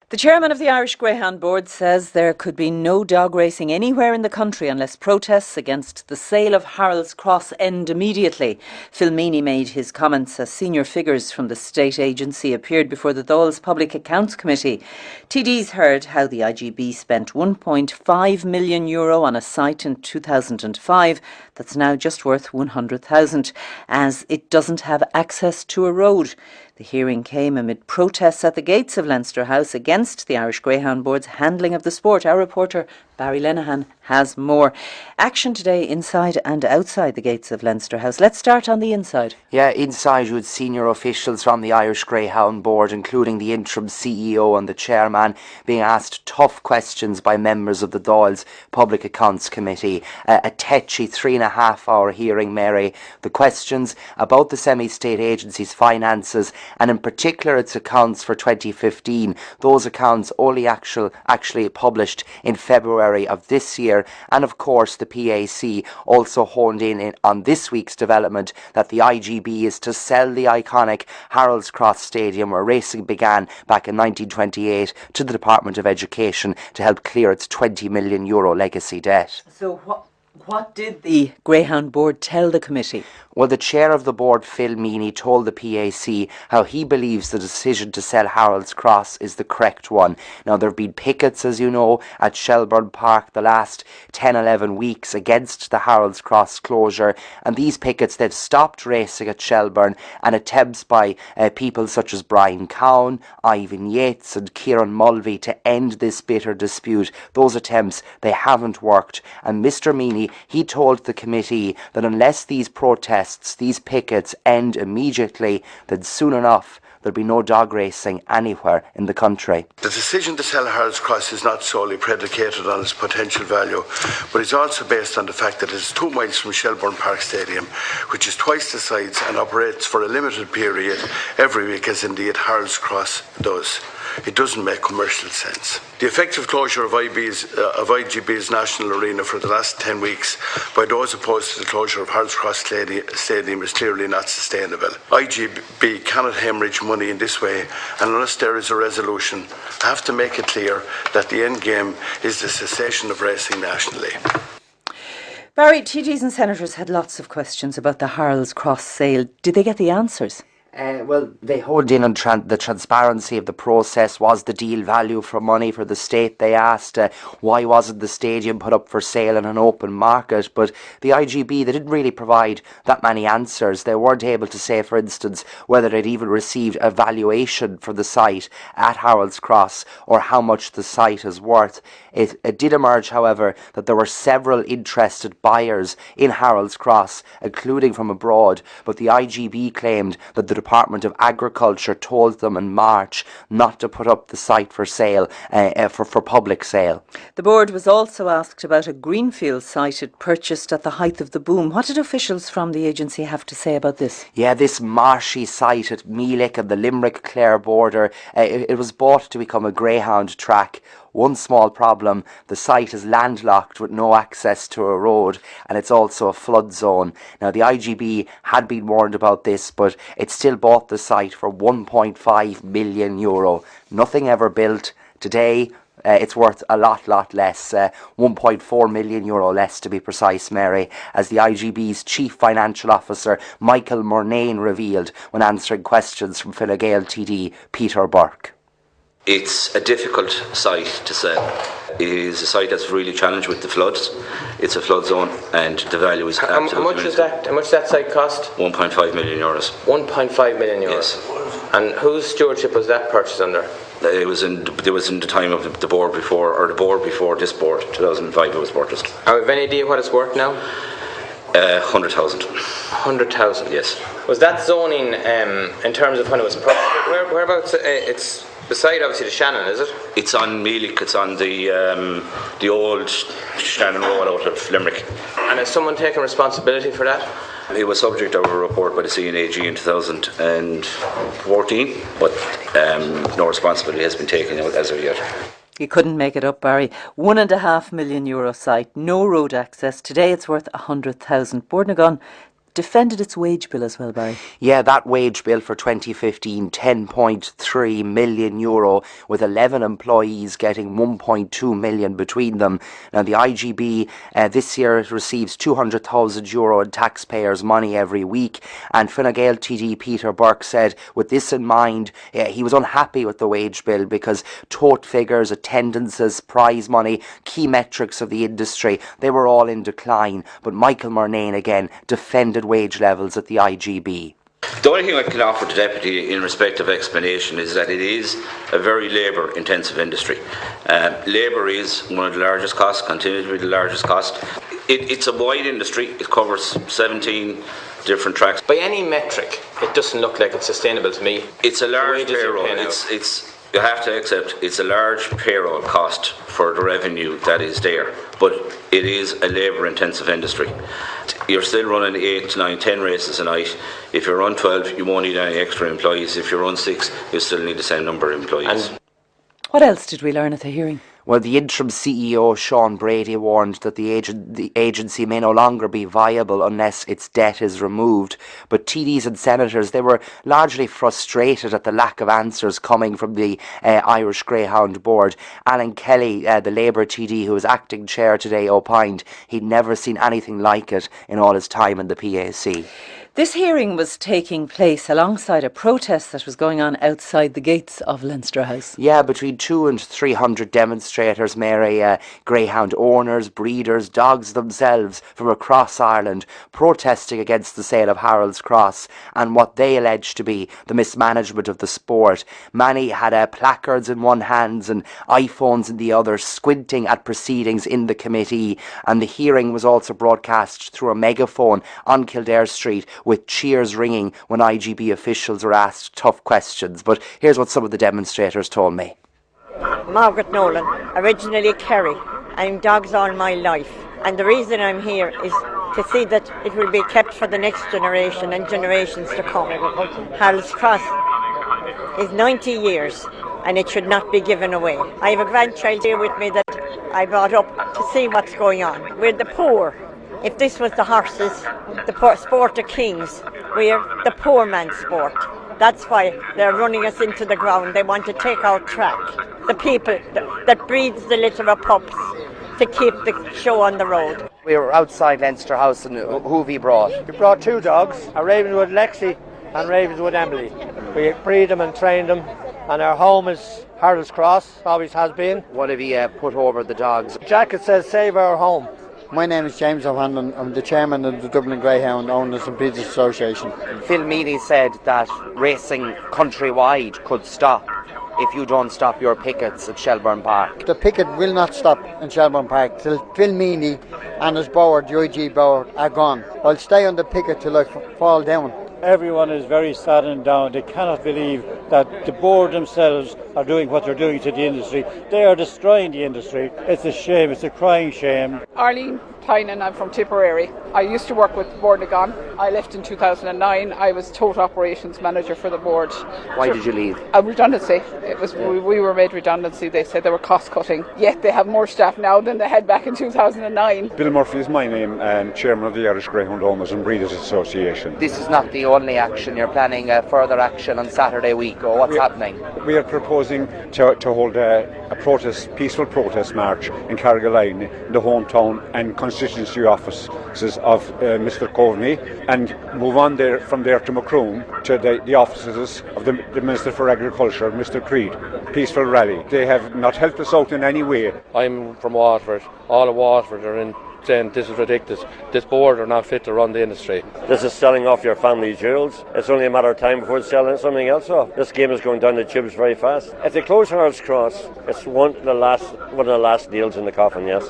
The chairman of the Irish Greyhound Board says there could be no dog racing anywhere in the country unless protests against the sale of Harold's Cross end immediately. Phil Meaney made his comments as senior figures from the state agency appeared before the Dáil's Public Accounts Committee. TDs heard how the IGB spent €1.5 million on a site in 2005 that's now just worth 100,000 as it doesn't have access to a road. The hearing came amid protests at the gates of Leinster House against the Irish Greyhound Board's handling of the sport. Our reporter Barry Lenihan has more. Action today inside and outside the gates of Leinster House. Let's start on the inside. Yeah, inside with senior officials from the Irish Greyhound Board, including the interim CEO and the chairman, being asked tough questions by members of the Dáil's Public Accounts Committee. A tetchy 3.5-hour hearing, Mary. The questions about the semi-state agency's finances and in particular its accounts for 2015. Those accounts only actually published in February of this year, and of course the PAC also honed in on this week's development that the IGB is to sell the iconic Harold's Cross Stadium where racing began back in 1928 to the Department of Education to help clear its €20 million legacy debt. So what did the Greyhound Board tell the committee? Well, the chair of the board, Phil Meaney, told the PAC how he believes the decision to sell Harold's Cross is the correct one. Now, there have been pickets, as you know, at Shelbourne Park the last 10-11 weeks against the Harold's Cross closure, and these pickets, they've stopped racing at Shelbourne, and attempts by people such as Brian Cowan, Ivan Yates and Kieran Mulvey to end this bitter dispute. Those attempts, they haven't worked, and Mr Meaney, he told the committee that unless these protests, these pickets end immediately, then soon enough there'll be no dog racing anywhere in the country. The decision to sell Harold's Cross is not solely predicated on its potential value, but is also based on the fact that it is 2 miles from Shelbourne Park Stadium, which is twice the size and operates for a limited period every week, as indeed Harold's Cross does. It doesn't make commercial sense. The effective closure of IGB's national arena for the last 10 weeks by those opposed to the closure of Harold's Cross Stadium is clearly not sustainable. IGB cannot hemorrhage money in this way, and unless there is a resolution, I have to make it clear that the end game is the cessation of racing nationally. Barry, TDs and senators had lots of questions about the Harold's Cross sale. Did they get the answers? Well, they honed in on the transparency of the process. Was the deal value for money for the state? They asked why wasn't the stadium put up for sale in an open market? But the IGB, they didn't really provide that many answers. They weren't able to say, for instance, whether they'd even received a valuation for the site at Harold's Cross or how much the site is worth. It did emerge, however, that there were several interested buyers in Harold's Cross, including from abroad, but the IGB claimed that the Department of Agriculture told them in March not to put up the site for sale, for public sale. The board was also asked about a Greenfield site it purchased at the height of the boom. What did officials from the agency have to say about this? Yeah, this marshy site at Meelick and the Limerick-Clare border, it was bought to become a greyhound track. One small problem, the site is landlocked with no access to a road, and it's also a flood zone. Now, the IGB had been warned about this, but it still bought the site for €1.5 million. Nothing ever built. Today, it's worth a lot less, €1.4 million less to be precise, Mary, as the IGB's Chief Financial Officer, Michael Murnane, revealed when answering questions from Fine Gael TD Peter Burke. It's a difficult site to sell. It is a site that's really challenged with the floods. It's a flood zone and the value is absolutely how much does that site cost? €1.5 million. €1.5 million? Yes. And whose stewardship was that purchased under? It was in the time of the board before, or the board before this board, 2005 it was purchased. Have you any idea what it's worth now? 100,000. 100,000? Yes. Was that zoning, in terms of when it was purchased, whereabouts, it's beside obviously the Shannon, is it? It's on Meelick, it's on the old Shannon Road out of Limerick. And has someone taken responsibility for that? It was subject of a report by the CNAG in 2014, but no responsibility has been taken as of yet. You couldn't make it up, Barry. €1.5 million site, no road access. Today it's worth 100,000. Board Nagun, defended its wage bill as well, Barry. Yeah, that wage bill for 2015, €10.3 million, with 11 employees getting €1.2 million between them. Now, the IGB this year receives €200,000 in taxpayers' money every week, and Fine Gael TD Peter Burke said, with this in mind, he was unhappy with the wage bill because tote figures, attendances, prize money, key metrics of the industry, they were all in decline. But Michael Murnane again defended wage levels at the IGB. The only thing I can offer the Deputy in respect of explanation is that it is a very labour intensive industry. Labour is one of the largest costs, continues to be the largest cost. It's a wide industry, it covers 17 different tracks. By any metric, it doesn't look like it's sustainable to me. It's a large payroll. You have to accept it's a large payroll cost for the revenue that is there, but it is a labour intensive industry. You're still running 8, 9, 10 races a night. If you run 12, you won't need any extra employees. If you run 6, you still need the same number of employees. And what else did we learn at the hearing? Well, the interim CEO, Sean Brady, warned that the agency may no longer be viable unless its debt is removed. But TDs and senators, they were largely frustrated at the lack of answers coming from the Irish Greyhound Board. Alan Kelly, the Labour TD who was acting chair today, opined he'd never seen anything like it in all his time in the PAC. This hearing was taking place alongside a protest that was going on outside the gates of Leinster House. Yeah, between 200 and 300 demonstrators, Mary, greyhound owners, breeders, dogs themselves from across Ireland, protesting against the sale of Harold's Cross and what they alleged to be the mismanagement of the sport. Many had placards in one hand and iPhones in the other, squinting at proceedings in the committee. And the hearing was also broadcast through a megaphone on Kildare Street, with cheers ringing when IGB officials were asked tough questions. But here's what some of the demonstrators told me. Margaret Nolan, originally Kerry. I'm dogs all my life. And the reason I'm here is to see that it will be kept for the next generation and generations to come. Harold's Cross is 90 years and it should not be given away. I have a grandchild here with me that I brought up to see what's going on. We're the poor. If this was the horses, the sport of kings, we're the poor man's sport. That's why they're running us into the ground. They want to take our track. The people that breeds the litter of pups to keep the show on the road. We were outside Leinster House, and who have you brought? We brought 2 dogs, a Ravenswood Lexi and Ravenswood Emily. We breed them and train them, and our home is Harold's Cross, always has been. What have you put over the dogs? Jacket says save our home. My name is James O'Hanlon. I'm the chairman of the Dublin Greyhound Owners and Breeders Association. Phil Meaney said that racing countrywide could stop if you don't stop your pickets at Shelbourne Park. The picket will not stop in Shelbourne Park till Phil Meaney and his board, the IG board, are gone. I'll stay on the picket till I fall down. Everyone is very saddened down. They cannot believe that the board themselves are doing what they're doing to the industry. They are destroying the industry. It's a shame, it's a crying shame. Arlene Tynan, I'm from Tipperary. I used to work with Board Nagon. I left in 2009. I was total operations manager for the board. Why did you leave? A redundancy. It was we were made redundancy. They said they were cost cutting. Yet they have more staff now than they had back in 2009. Bill Murphy is my name, and chairman of the Irish Greyhound Owners and Breeders Association. This is not the only action. You're planning further action on Saturday week, or what's happening? We are proposing to hold a peaceful protest march in Carrigaline, the hometown and constituency offices of Mr. Coveney, and move on from there to Macroom to the offices of the Minister for Agriculture, Mr. Creed. Peaceful rally. They have not helped us out in any way. I'm from Waterford. All of Waterford are in saying this is ridiculous. This board are not fit to run the industry. This is selling off your family jewels. It's only a matter of time before it's selling something else off. This game is going down the tubes very fast. If they close Harold's Cross, it's one of the last nails in the coffin, yes.